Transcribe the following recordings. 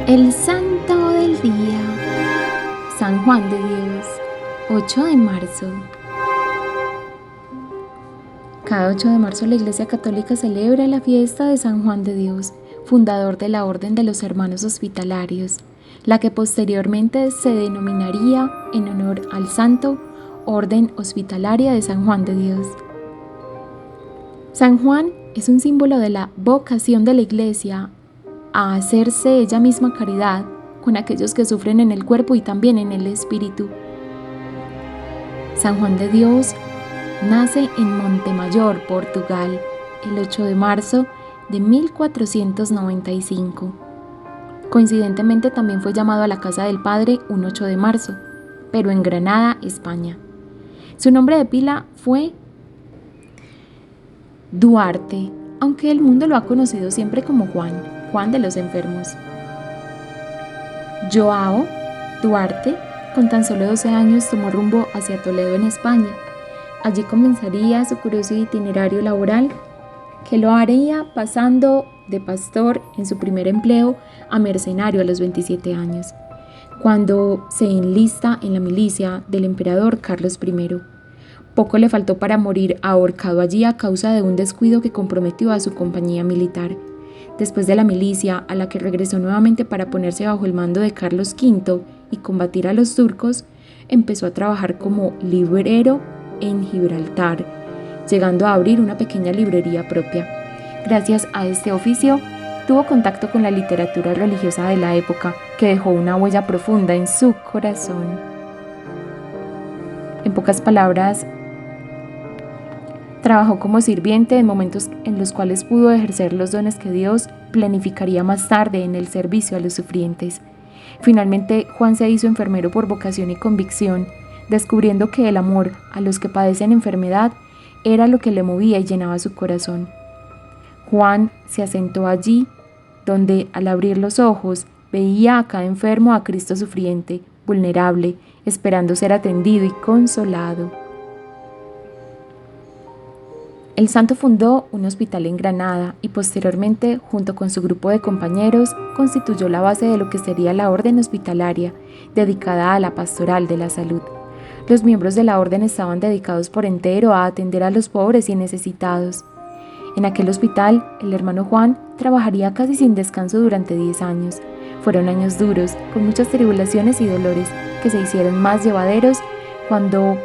El santo del día, San Juan de Dios, 8 de marzo. Cada 8 de marzo la Iglesia Católica celebra la fiesta de San Juan de Dios, fundador de la Orden de los Hermanos Hospitalarios, la que posteriormente se denominaría en honor al santo Orden Hospitalaria de San Juan de Dios. San Juan es un símbolo de la vocación de la Iglesia a hacerse ella misma caridad con aquellos que sufren en el cuerpo y también en el espíritu. San Juan de Dios nace en Montemayor, Portugal, el 8 de marzo de 1495. Coincidentemente también fue llamado a la casa del Padre un 8 de marzo, pero en Granada, España. Su nombre de pila fue Duarte, aunque el mundo lo ha conocido siempre como Juan de los enfermos. Joao Duarte, con tan solo 12 años, tomó rumbo hacia Toledo en España. Allí comenzaría su curioso itinerario laboral, que lo haría pasando de pastor en su primer empleo a mercenario a los 27 años, cuando se enlista en la milicia del emperador Carlos I. Poco le faltó para morir ahorcado allí a causa de un descuido que comprometió a su compañía militar. Después de la milicia, a la que regresó nuevamente para ponerse bajo el mando de Carlos V y combatir a los turcos, empezó a trabajar como librero en Gibraltar, llegando a abrir una pequeña librería propia. Gracias a este oficio, tuvo contacto con la literatura religiosa de la época, que dejó una huella profunda en su corazón. En pocas palabras, trabajó como sirviente en momentos en los cuales pudo ejercer los dones que Dios planificaría más tarde en el servicio a los sufrientes. Finalmente, Juan se hizo enfermero por vocación y convicción, descubriendo que el amor a los que padecen enfermedad era lo que le movía y llenaba su corazón. Juan se asentó allí, donde al abrir los ojos veía a cada enfermo a Cristo sufriente, vulnerable, esperando ser atendido y consolado. El santo fundó un hospital en Granada y posteriormente, junto con su grupo de compañeros, constituyó la base de lo que sería la Orden Hospitalaria, dedicada a la pastoral de la salud. Los miembros de la orden estaban dedicados por entero a atender a los pobres y necesitados. En aquel hospital, el hermano Juan trabajaría casi sin descanso durante 10 años. Fueron años duros, con muchas tribulaciones y dolores, que se hicieron más llevaderos cuando,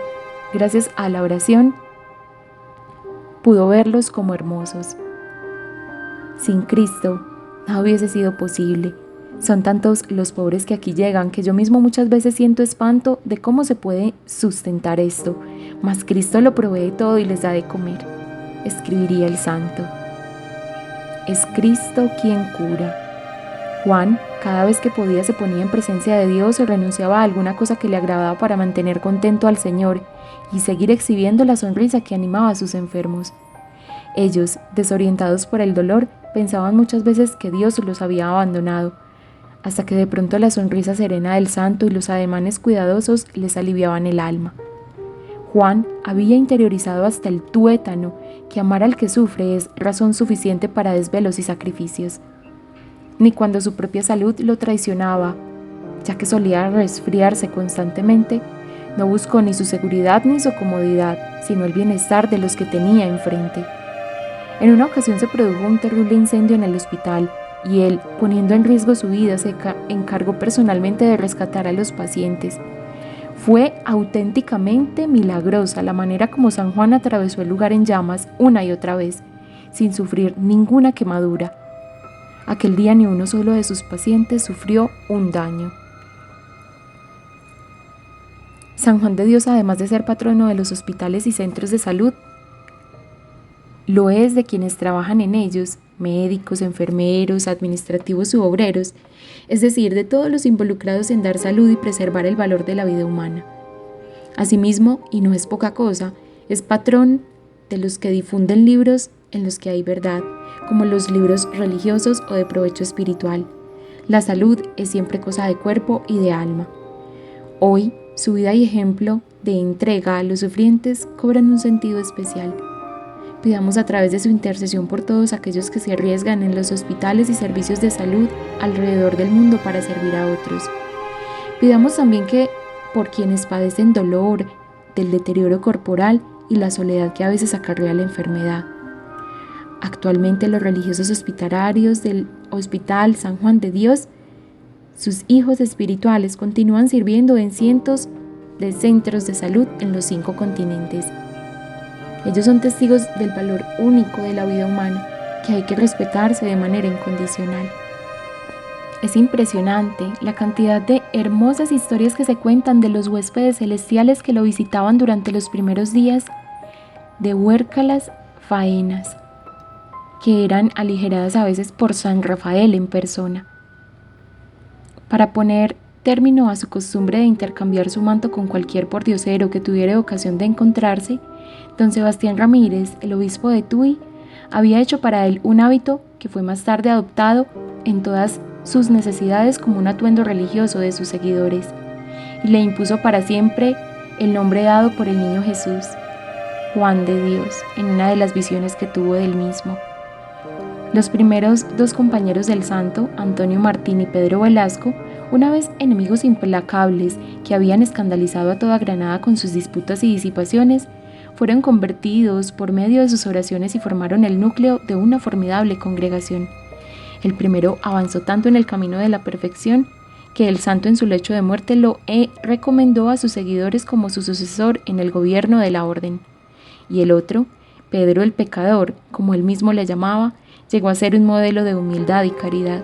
gracias a la oración, pudo verlos como hermosos. Sin Cristo, nada hubiese sido posible. Son tantos los pobres que aquí llegan que yo mismo muchas veces siento espanto de cómo se puede sustentar esto, mas Cristo lo provee todo y les da de comer, escribiría el santo. Es Cristo quien cura. Juan, cada vez que podía, se ponía en presencia de Dios o renunciaba a alguna cosa que le agradaba para mantener contento al Señor y seguir exhibiendo la sonrisa que animaba a sus enfermos. Ellos, desorientados por el dolor, pensaban muchas veces que Dios los había abandonado, hasta que de pronto la sonrisa serena del santo y los ademanes cuidadosos les aliviaban el alma. Juan había interiorizado hasta el tuétano que amar al que sufre es razón suficiente para desvelos y sacrificios. Ni cuando su propia salud lo traicionaba, ya que solía resfriarse constantemente, no buscó ni su seguridad ni su comodidad, sino el bienestar de los que tenía enfrente. En una ocasión se produjo un terrible incendio en el hospital y él, poniendo en riesgo su vida, se encargó personalmente de rescatar a los pacientes. Fue auténticamente milagrosa la manera como San Juan atravesó el lugar en llamas una y otra vez, sin sufrir ninguna quemadura. Aquel día ni uno solo de sus pacientes sufrió un daño. San Juan de Dios, además de ser patrono de los hospitales y centros de salud, lo es de quienes trabajan en ellos, médicos, enfermeros, administrativos u obreros, es decir, de todos los involucrados en dar salud y preservar el valor de la vida humana. Asimismo, y no es poca cosa, es patrón de los que difunden libros en los que hay verdad, como los libros religiosos o de provecho espiritual. La salud es siempre cosa de cuerpo y de alma. Hoy, su vida y ejemplo de entrega a los sufrientes cobran un sentido especial. Pidamos a través de su intercesión por todos aquellos que se arriesgan en los hospitales y servicios de salud alrededor del mundo para servir a otros. Pidamos también que por quienes padecen dolor, del deterioro corporal y la soledad que a veces acarrea la enfermedad. Actualmente los religiosos hospitalarios del Hospital San Juan de Dios, sus hijos espirituales, continúan sirviendo en cientos de centros de salud en los 5 continentes. Ellos son testigos del valor único de la vida humana, que hay que respetarse de manera incondicional. Es impresionante la cantidad de hermosas historias que se cuentan de los huéspedes celestiales que lo visitaban durante los primeros días de huércalas faenas, que eran aligeradas a veces por San Rafael en persona. Para poner término a su costumbre de intercambiar su manto con cualquier pordiosero que tuviera ocasión de encontrarse, don Sebastián Ramírez, el obispo de Tuy, había hecho para él un hábito que fue más tarde adoptado en todas sus necesidades como un atuendo religioso de sus seguidores, y le impuso para siempre el nombre dado por el niño Jesús, Juan de Dios, en una de las visiones que tuvo del mismo. Los primeros 2 compañeros del santo, Antonio Martín y Pedro Velasco, una vez enemigos implacables que habían escandalizado a toda Granada con sus disputas y disipaciones, fueron convertidos por medio de sus oraciones y formaron el núcleo de una formidable congregación. El primero avanzó tanto en el camino de la perfección que el santo en su lecho de muerte lo recomendó a sus seguidores como su sucesor en el gobierno de la orden. Y el otro, Pedro el Pecador, como él mismo le llamaba, llegó a ser un modelo de humildad y caridad.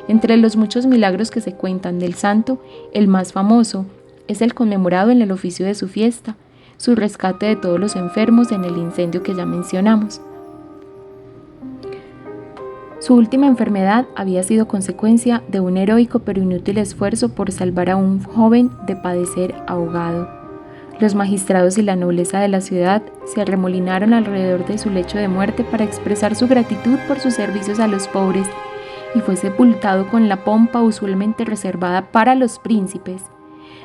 Entre los muchos milagros que se cuentan del santo, el más famoso es el conmemorado en el oficio de su fiesta, su rescate de todos los enfermos en el incendio que ya mencionamos. Su última enfermedad había sido consecuencia de un heroico pero inútil esfuerzo por salvar a un joven de padecer ahogado. Los magistrados y la nobleza de la ciudad se arremolinaron alrededor de su lecho de muerte para expresar su gratitud por sus servicios a los pobres, y fue sepultado con la pompa usualmente reservada para los príncipes.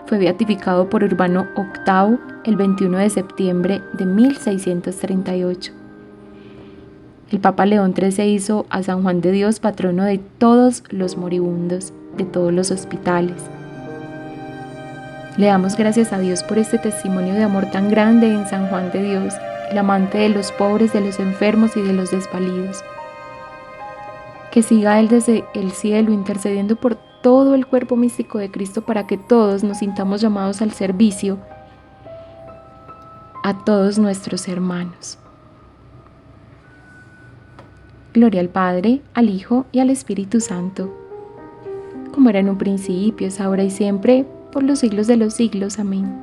Fue beatificado por Urbano VIII el 21 de septiembre de 1638. El Papa León XIII hizo a San Juan de Dios patrono de todos los moribundos, de todos los hospitales. Le damos gracias a Dios por este testimonio de amor tan grande en San Juan de Dios, el amante de los pobres, de los enfermos y de los desvalidos. Que siga Él desde el cielo intercediendo por todo el cuerpo místico de Cristo para que todos nos sintamos llamados al servicio a todos nuestros hermanos. Gloria al Padre, al Hijo y al Espíritu Santo, como era en un principio, es ahora y siempre, por los siglos de los siglos. Amén.